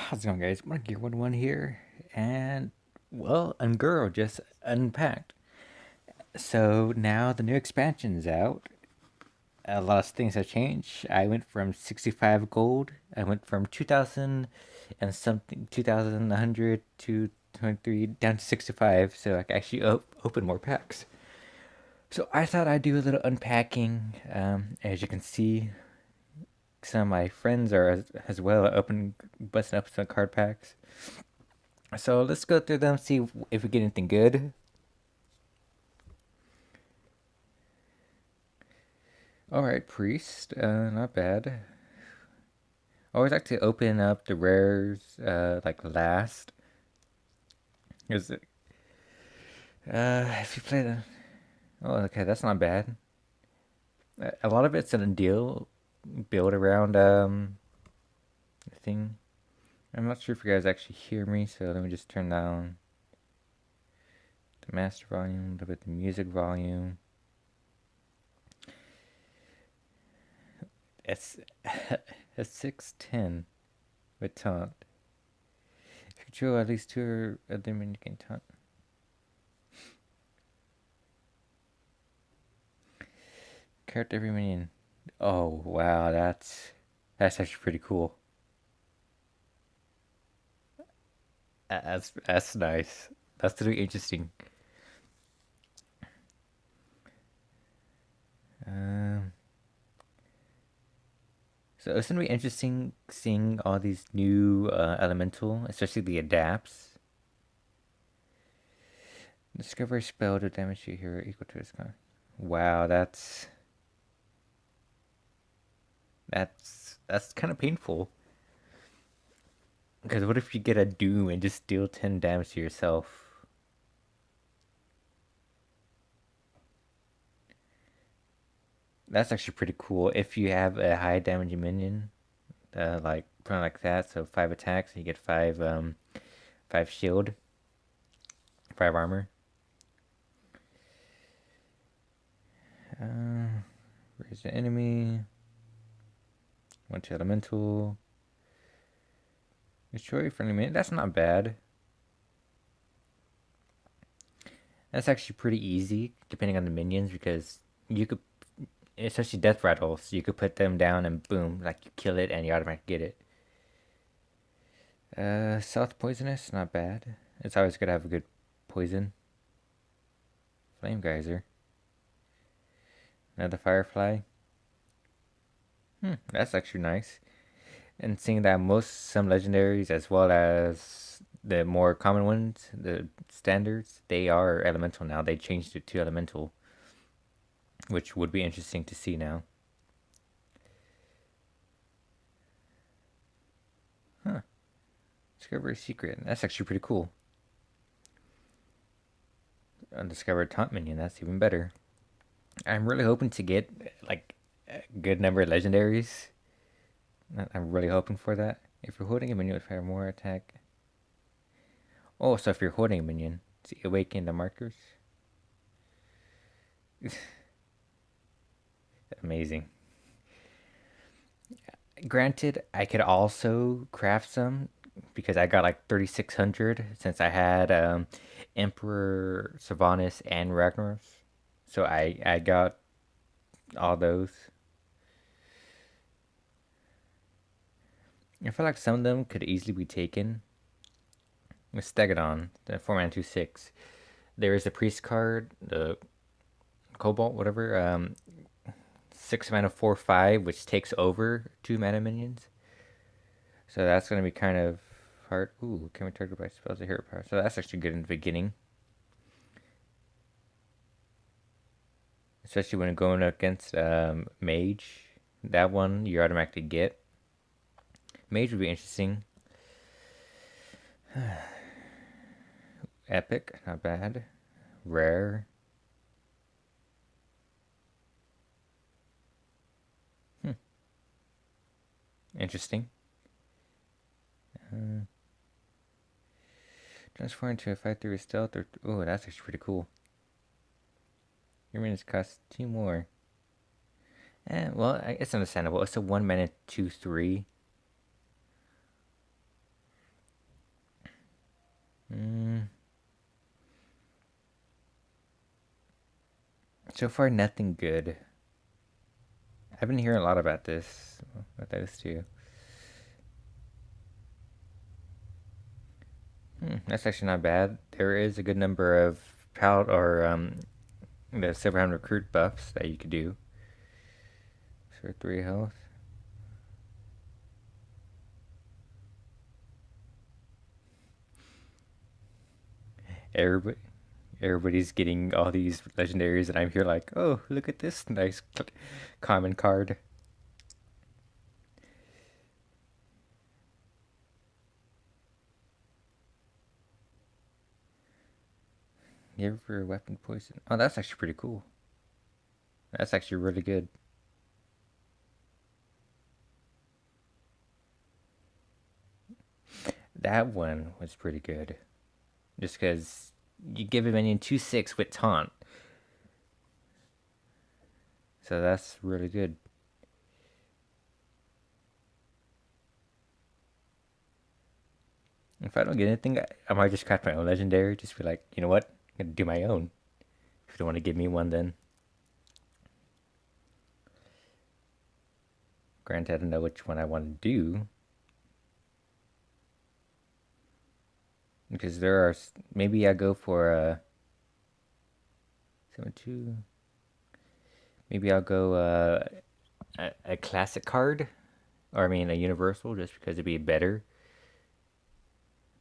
How's it going, guys? Gear 1 here, and well, Ungirl just unpacked. So now the new expansion is out. A lot of things have changed. I went from 65 gold. I went from 2,000 and something, 2,100 to 23 down to 65. So I can actually open more packs. So I thought I'd do a little unpacking. As you can see, some of my friends are as well busting up some card packs. So let's go through them, see if we get anything good. Alright, Priest. Not bad. I always like to open up the rares, like last. Is it? If you play the. Oh, okay, that's not bad. A lot of it's in a deal build around, the thing. I'm not sure if you guys actually hear me, so let me just turn down the master volume, a little bit the music volume. It's it's 610 with taunt. If you control at least two of them, you can taunt. Character every minion. Oh wow, that's actually pretty cool. That's nice. That's really interesting. Um, so it's gonna be interesting seeing all these new elemental, especially the adapts. Discover a spell to damage your hero equal to its con. Wow, that's kind of painful. Because what if you get a doom and just deal 10 damage to yourself? That's actually pretty cool. If you have a high damage minion, like something like that, so 5 attacks, you get 5 shield, 5 armor. Where's the enemy? Went to elemental. Destroy friendly minion. That's not bad. That's actually pretty easy, depending on the minions, because you could, especially death rattles, you could put them down and boom, like you kill it and you automatically get it. South poisonous, not bad. It's always good to have a good poison. Flame geyser. Another firefly. That's actually nice. And seeing that some legendaries as well as the more common ones, the standards, they are elemental now. They changed it to elemental, which would be interesting to see now. Huh. Discover a secret. That's actually pretty cool. Undiscovered taunt minion. That's even better. I'm really hoping to get like a good number of legendaries. I'm really hoping for that. If you're holding a minion with fire more attack. Oh, so if you're holding a minion, see awaken the markers. Amazing. Granted, I could also craft some because I got like 3,600 since I had Emperor Sylvanas and Ragnaros. So I got all those. I feel like some of them could easily be taken. With Stegodon, the 4 mana 2/6. There is a priest card, the Cobalt, whatever. 6 mana 4/5, which takes over 2 mana minions. So that's gonna be kind of hard. Ooh, can be targeted by spells of hero power. So that's actually good in the beginning, especially when going against Mage. That one you automatically get. Mage would be interesting. Epic, not bad. Rare. Interesting. Transform into a 5/3 stealth. Oh, that's actually pretty cool. Your minions cost 2 more. Well, it's understandable. It's a 1 mana 2/3. So far, nothing good. I've been hearing a lot about this, about those two. That's actually not bad. There is a good number of the silver hound recruit buffs that you could do for 3 health. Everybody, everybody's getting all these legendaries, and I'm here like, oh, look at this nice common card. You ever weapon poison? Oh, that's actually pretty cool. That's actually really good. That one was pretty good. Just because you give a minion 2/6 with taunt. So that's really good. If I don't get anything, I might just craft my own legendary. Just be like, you know what? I'm gonna do my own. If you don't want to give me one, then. Granted, I don't know which one I want to do. Because there are. Maybe I go for a. 7-2. Maybe I'll go a classic card. Or I mean, a universal, just because it'd be better.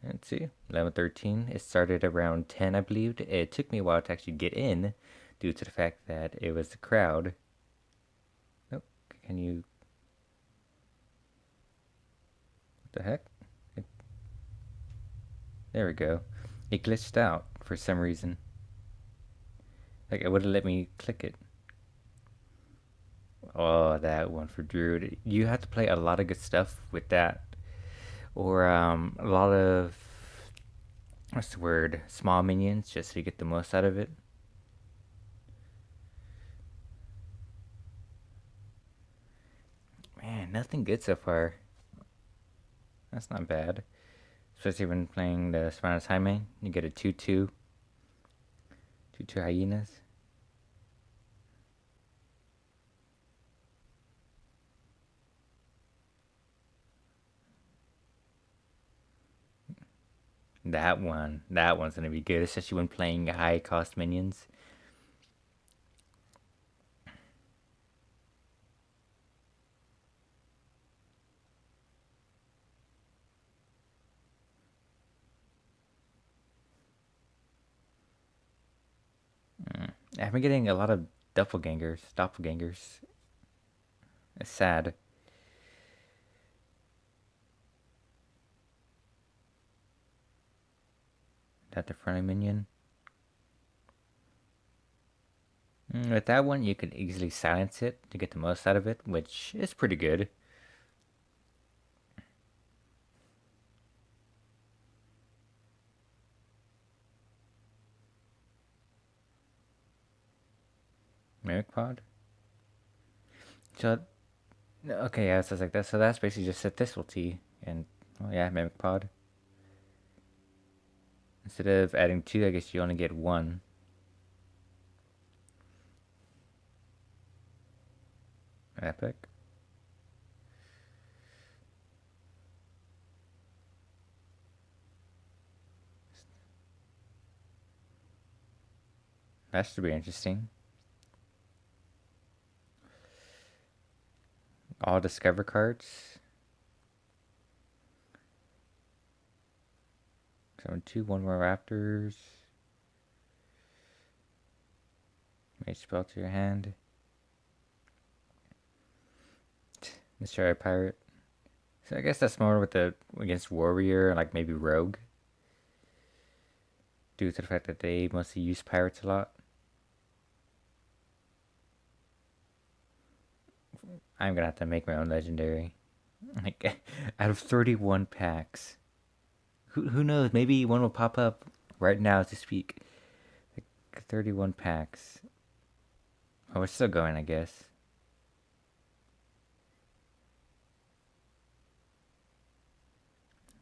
Let's see. 11-13. It started around 10, I believe. It took me a while to actually get in due to the fact that it was the crowd. Nope. Can you. What the heck? There we go. It glitched out for some reason. Like, it wouldn't let me click it. Oh, that one for Druid. You have to play a lot of good stuff with that. Or a lot of. What's the word? Small minions, just so you get the most out of it. Man, nothing good so far. That's not bad. Especially when playing the Spinal Timing. You get a 2-2. 2-2 hyenas. That one's gonna be good, especially when playing high cost minions. I've been getting a lot of doppelgangers. It's sad. That the friendly minion. With that one, you could easily silence it to get the most out of it, which is pretty good. Mimic Pod. So, okay, yeah, it says like that. So that's basically just a Thistle Tea and, oh yeah, Mimic Pod. Instead of adding two, I guess you only get one. Epic. That should be interesting. All Discover cards. 7-2, one more Raptors. Mage spell to your hand. Destroy Pirate. So I guess that's more with the against Warrior, like maybe Rogue. Due to the fact that they mostly use pirates a lot. I'm gonna have to make my own legendary. Like, out of 31 packs. Who knows? Maybe one will pop up right now as we speak. Like 31 packs. Oh, we're still going, I guess.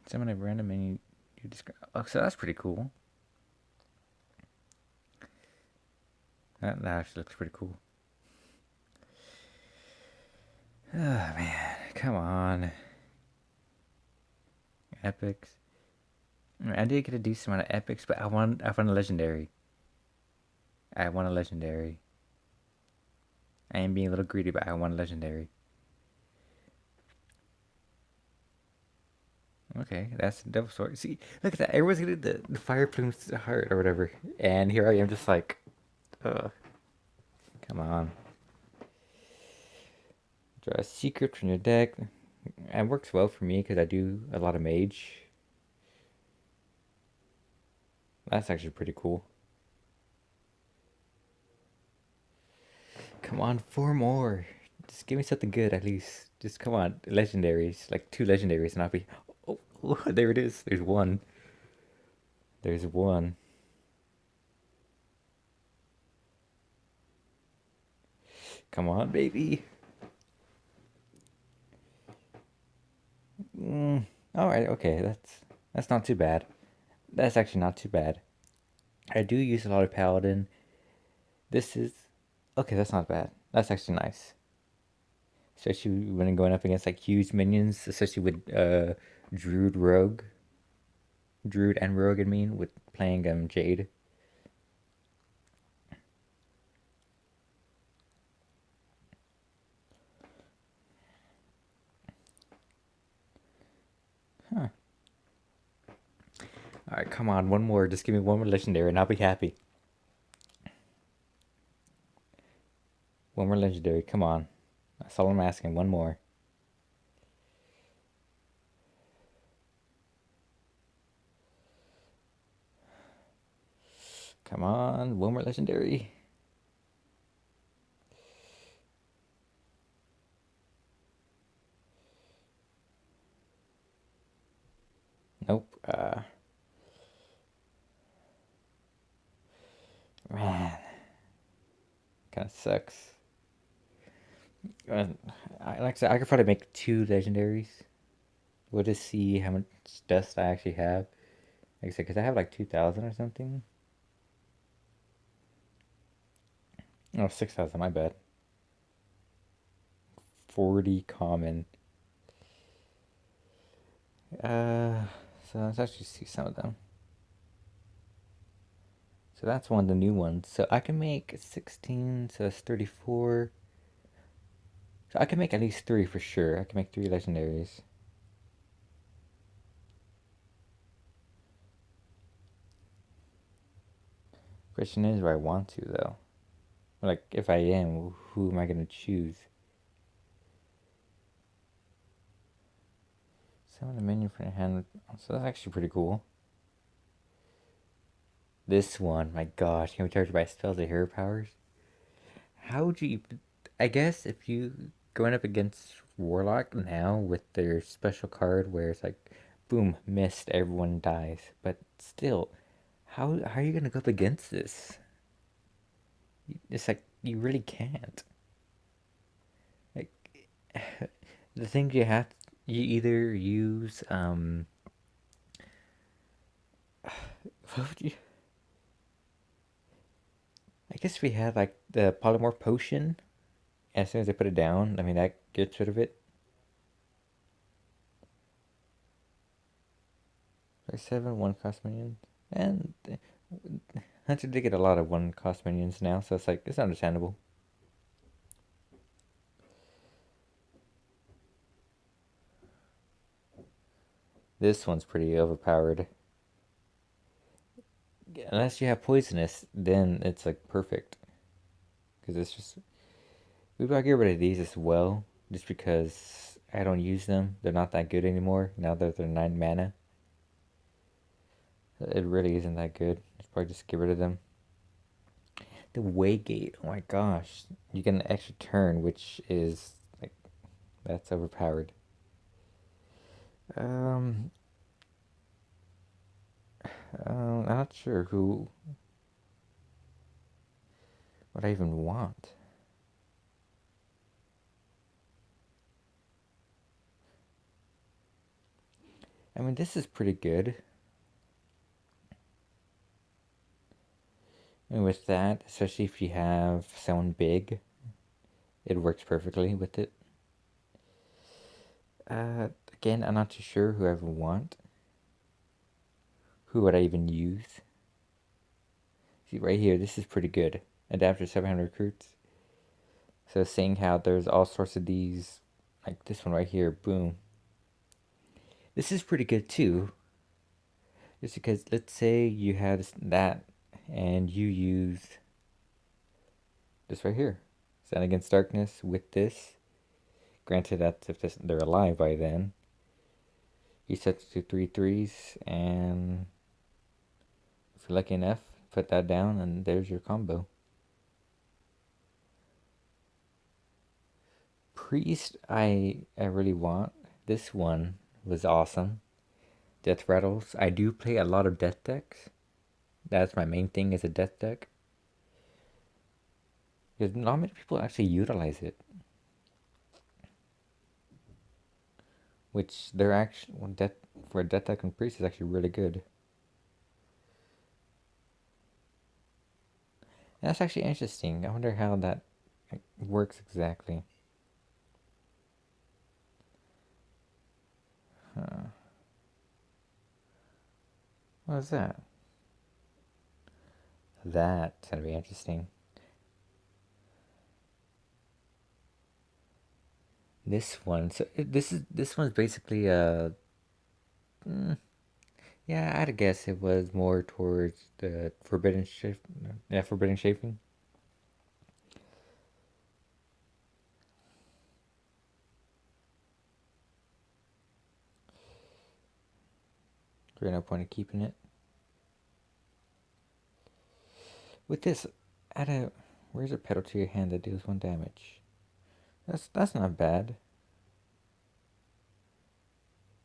Summon a random menu. You describe. Oh, so that's pretty cool. That actually looks pretty cool. Oh man, come on, epics. I did get a decent amount of epics, but I want a legendary. I want a legendary. I am being a little greedy, but I want a legendary. Okay, that's a double sword. See, look at that. Everyone's getting the fire plumes heart or whatever, and here I am, just like, ugh, come on. Draw a secret from your deck. It works well for me because I do a lot of mage. That's actually pretty cool. Come on, four more. Just give me something good at least. Just come on, legendaries, like two legendaries, and I'll be. Oh, oh, there it is. There's one. There's one. Come on, baby. All right, okay, that's not too bad. That's actually not too bad. I do use a lot of paladin. This is okay. That's not bad. That's actually nice, especially when going up against like huge minions, especially with druid rogue, druid and rogue. I mean, with playing Jade. Huh. All right, come on, one more. Just give me one more legendary, and I'll be happy. One more legendary. Come on. That's all I'm asking. One more. Come on, one more legendary. Nope. Man, kind of sucks. Uh, like I said, I could probably make two legendaries. We'll just see how much dust I actually have. Like I said, because I have like 2,000 or something. Oh, 6,000, my bad. 40 common. Uh, so let's actually see some of them. So that's one of the new ones. So I can make 16, so that's 34. So I can make at least three for sure. I can make three legendaries. Question is, do I want to though? Like, if I am, who am I gonna choose? Summon a minion from your hand. So that's actually pretty cool. This one, my gosh, can we charge by spells or hero powers? How would you? I guess if you going up against Warlock now with their special card where it's like, boom, missed, everyone dies. But still, how are you gonna go up against this? It's like you really can't. Like the thing you have, you either use what would you? I guess we had like the polymorph potion. As soon as I put it down, I mean that gets rid of it. Like seven one cost minions, and Hunter did get a lot of one cost minions now, so it's like it's understandable. This one's pretty overpowered. Unless you have poisonous, then it's like perfect. Because it's just we gotta get rid of these as well, just because I don't use them. They're not that good anymore now that they're 9 mana. It really isn't that good. Just probably just get rid of them. The Waygate, oh my gosh, you get an extra turn, which is like that's overpowered. Um, I'm not sure who what I even want. I mean, this is pretty good. And with that, especially if you have someone big, it works perfectly with it. Again, I'm not too sure who I would want. Who would I even use? See, right here, this is pretty good. Adapter 700 recruits. So seeing how there's all sorts of these, like this one right here, boom. This is pretty good too. Just because, let's say you had that and you use this right here. Stand Against Darkness with this. Granted, that's if they're alive by then. You set to 3 threes, and if you're lucky enough, put that down, and there's your combo. Priest, I really want. This one was awesome. Death Rattles. I do play a lot of death decks. That's my main thing is a death deck. Because not many people actually utilize it. Which they're actually death for a death deck and priest is actually really good. And that's actually interesting. I wonder how that works exactly. Huh. What was that? That's gonna be interesting. This one, so this one's basically a. Mm, yeah, I'd guess it was more towards the forbidden shape. Yeah, forbidden shaping. There's no point in keeping it. With this, add a. Where's a pedal to your hand that deals 1 damage? That's not bad.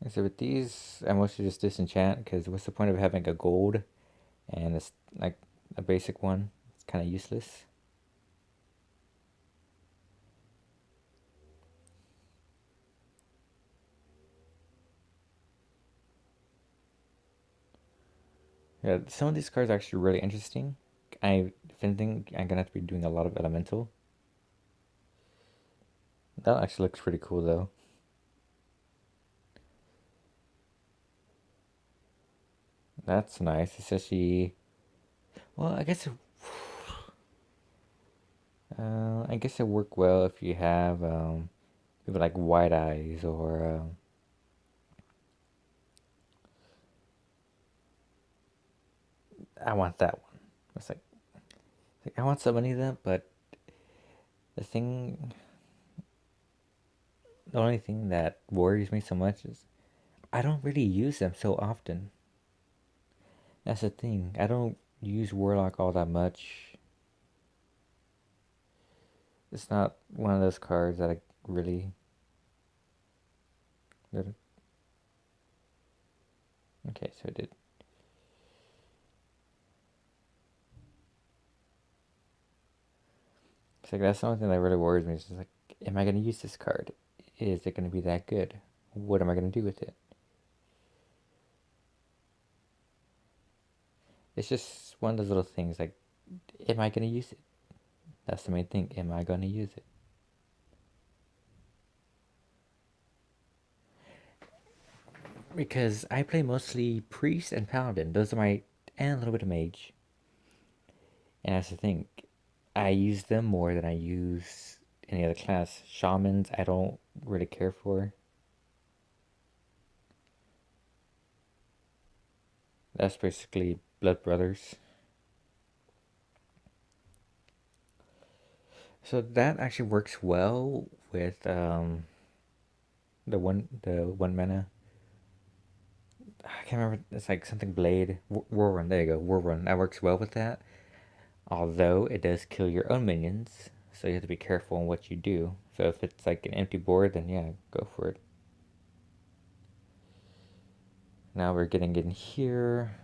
And so with these, I mostly just disenchant because what's the point of having a gold and it's like a basic one? It's kind of useless. Yeah, some of these cards are actually really interesting. If anything, I'm gonna have to be doing a lot of elemental. That actually looks pretty cool though. That's nice, especially. Well, I guess it work well if you have people like white eyes or I want that one. It's like I want so many of them, but the thing, the only thing that worries me so much is I don't really use them so often. That's the thing. I don't use Warlock all that much. It's not one of those cards that I really. Okay, so it did. It's like that's the only thing that really worries me. It's just like, am I gonna use this card? Is it gonna be that good? What am I gonna do with it? It's just one of those little things. Like, am I gonna use it? That's the main thing. Am I gonna use it? Because I play mostly priest and paladin. Those are my and a little bit of mage. And that's the thing. I use them more than I use any other class. Shamans, I don't really care for. That's basically blood brothers. So that actually works well with the one mana. I can't remember. It's like something blade. War run. There you go. War run. That works well with that. Although it does kill your own minions, so you have to be careful on what you do. So if it's like an empty board, then yeah, go for it. Now we're getting in here.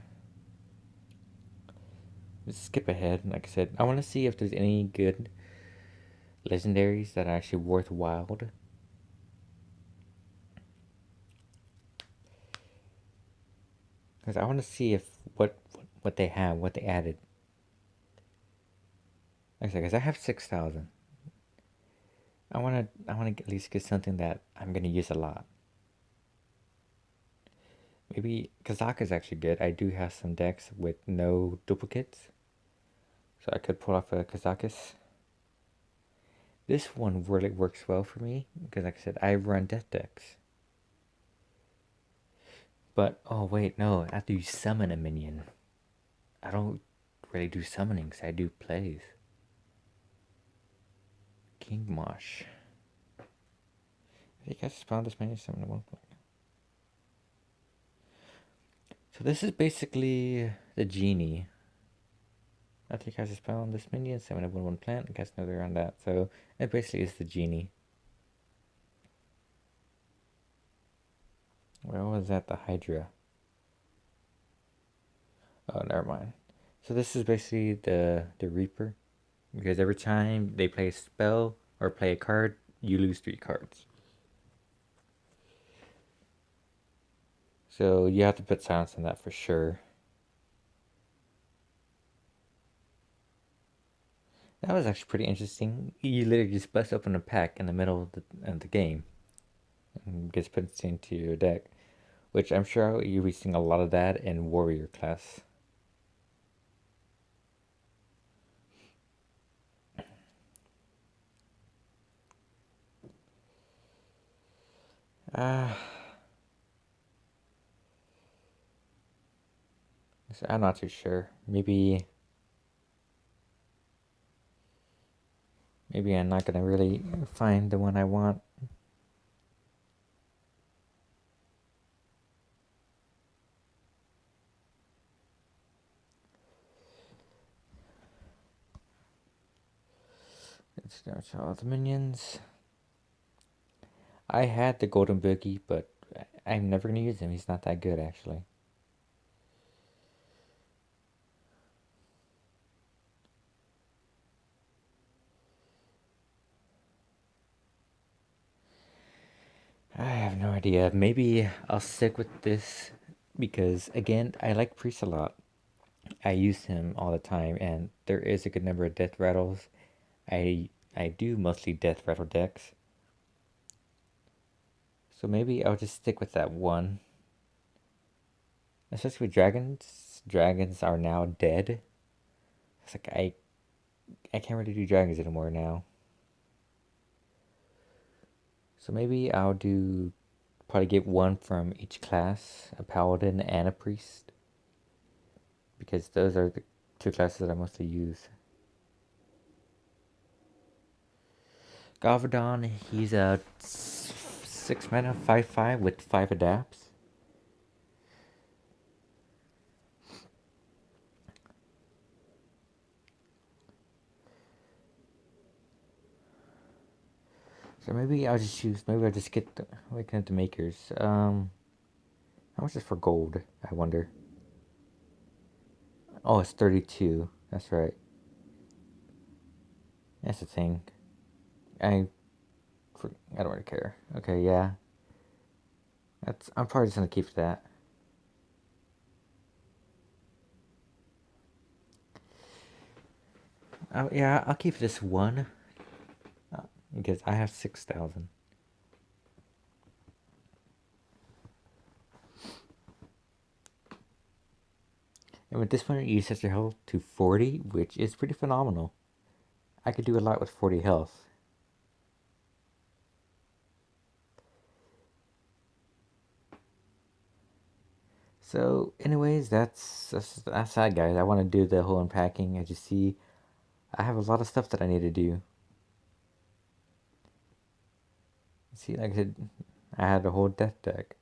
Let's skip ahead. Like I said, I want to see if there's any good legendaries that are actually worthwhile. Because I want to see if what they have, what they added. like I said, 'cause I have 6,000. I wanna at least get something that I'm gonna use a lot. Maybe Kazaka is actually good. I do have some decks with no duplicates, so I could pull off a Kazakis. This one really works well for me because, like I said, I run death decks. But oh wait, no, after you summon a minion, I don't really do summonings. I do plays. King Mosh. I think I spawned this many summon at one point. So this is basically the genie. I think I just spawned this minion, summon a 1/1 plant, and cast another on that. So it basically is the genie. Where was that? The Hydra. Oh, never mind. So this is basically the Reaper, because every time they play a spell or play a card, you lose 3 cards. So you have to put silence on that for sure. That was actually pretty interesting. You literally just bust open a pack in the middle of the game and gets put into your deck, which I'm sure you'll be seeing a lot of that in Warrior class. Uh, I'm not too sure. Maybe I'm not gonna really find the one I want. Let's damage all the minions. I had the Golden Boogie, but I'm never gonna use him. He's not that good, actually. I have no idea. Maybe I'll stick with this because, again, I like Priest a lot. I use him all the time, and there is a good number of death rattles. I do mostly death rattle decks, so maybe I'll just stick with that one. Especially with dragons. Dragons are now dead. It's like I can't really do dragons anymore now. So maybe I'll do probably get one from each class, a paladin and a priest, because those are the 2 classes that I mostly use. Gavadon, he's a 6 mana 5/5 with 5 adapts. So maybe I'll just choose. Maybe I'll just get the Waking Up the Makers. How much is for gold? I wonder. Oh, it's 32. That's right. That's the thing. I I don't really care. Okay, yeah. I'm probably just gonna keep that. Yeah, I'll keep this one because I have 6,000. And with this one, you set your health to 40, which is pretty phenomenal. I could do a lot with 40 health. So, anyways, that's that, guys. I want to do the whole unpacking. As you see, I have a lot of stuff that I need to do. See, like I said, I had a whole death deck.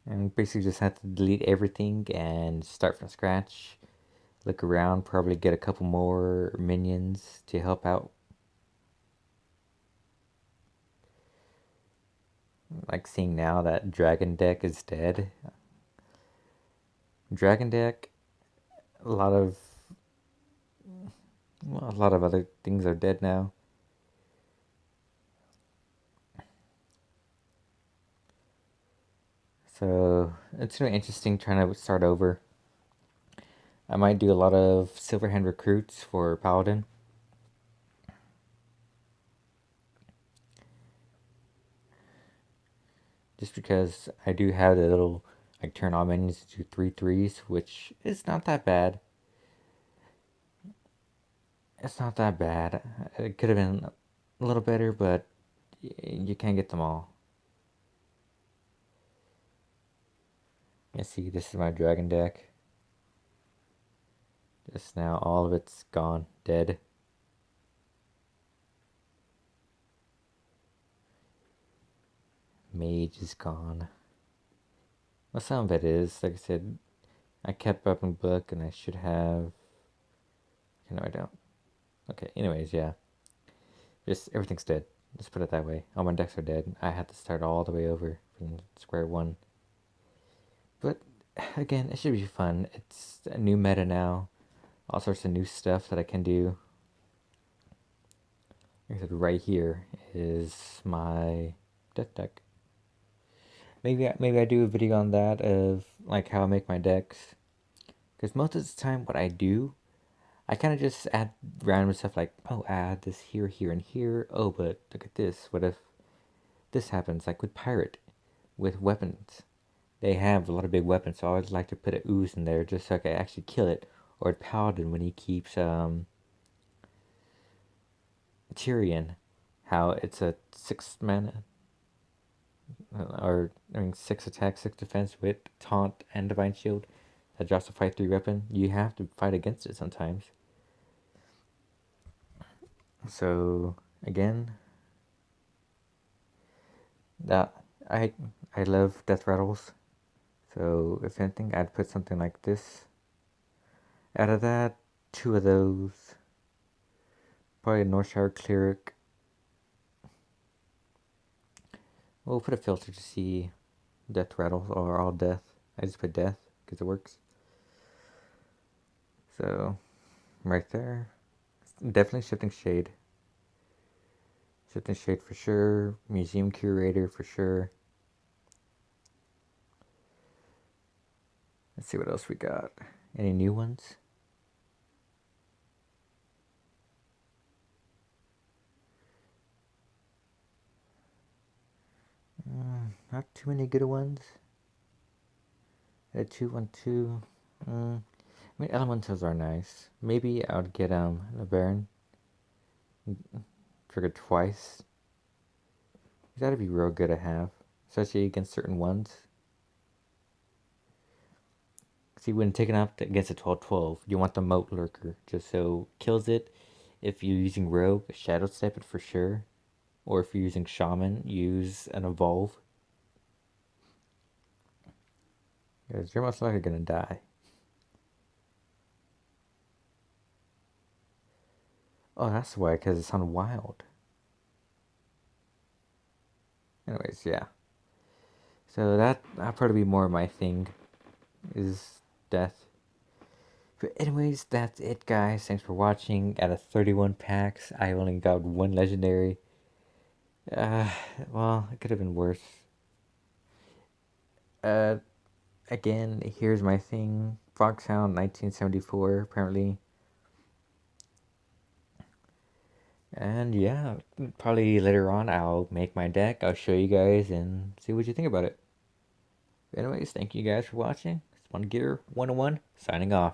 And basically just had to delete everything and start from scratch. Look around, probably get a couple more minions to help out. Like seeing now that Dragon deck is dead. Dragon deck, a lot of a lot of other things are dead now. So it's really interesting trying to start over. I might do a lot of Silverhand recruits for Paladin. Just because I do have the little like turn all menus to 3 3s, which is not that bad. It's not that bad. It could have been a little better, but you can't get them all. You see, this is my dragon deck. Just now, all of it's gone, dead. Mage is gone. Well, some of it is. Like I said, I kept up in book, and I should have. No, I don't. Okay. Anyways, yeah. Just everything's dead. Let's put it that way. All my decks are dead. I had to start all the way over from square one. But again, it should be fun. It's a new meta now. All sorts of new stuff that I can do. Like I said, right here is my death deck. Maybe I do a video on that of like how I make my decks. Because most of the time, what I do, I kind of just add random stuff like, oh, add this here, here, and here. Oh, but look at this. What if this happens? Like with pirate, with weapons, they have a lot of big weapons. So I always like to put a ooze in there just so I can actually kill it. Or paladin when he keeps Tyrion, how it's a 6 mana or I mean 6 attack, 6 defense with taunt and divine shield that drops a fight 3 weapon. You have to fight against it sometimes. So again, that I love death rattles. So if anything, I'd put something like this. Out of that, 2 of those. Probably a Northshire cleric. We'll put a filter to see death rattles or all death. I just put death because it works. So right there, definitely shifting shade. Shifting shade for sure. Museum curator for sure. Let's see what else we got. Any new ones? Not too many good ones. A 2/1/2. I mean, elementals are nice. Maybe I would get a Baron. Trigger twice. That'd be real good to have, especially against certain ones. See, when taken up against a 12/12, you want the Moat Lurker, just so kills it. If you're using Rogue, Shadow Step it for sure. Or if you're using Shaman, use an Evolve. Because you're most likely going to die. Oh, that's why, because it's on Wild. Anyways, yeah. So that'll probably be more my thing, is death. But anyways, that's it, guys. Thanks for watching. Out of 31 packs, I only got 1 legendary. Uh, well, it could have been worse. Uh, Again, here's my thing. Foxhound 1974, apparently. And yeah, probably later on I'll make my deck. I'll show you guys and see what you think about it. Anyways, thank you guys for watching. It's One Gear 101, signing off.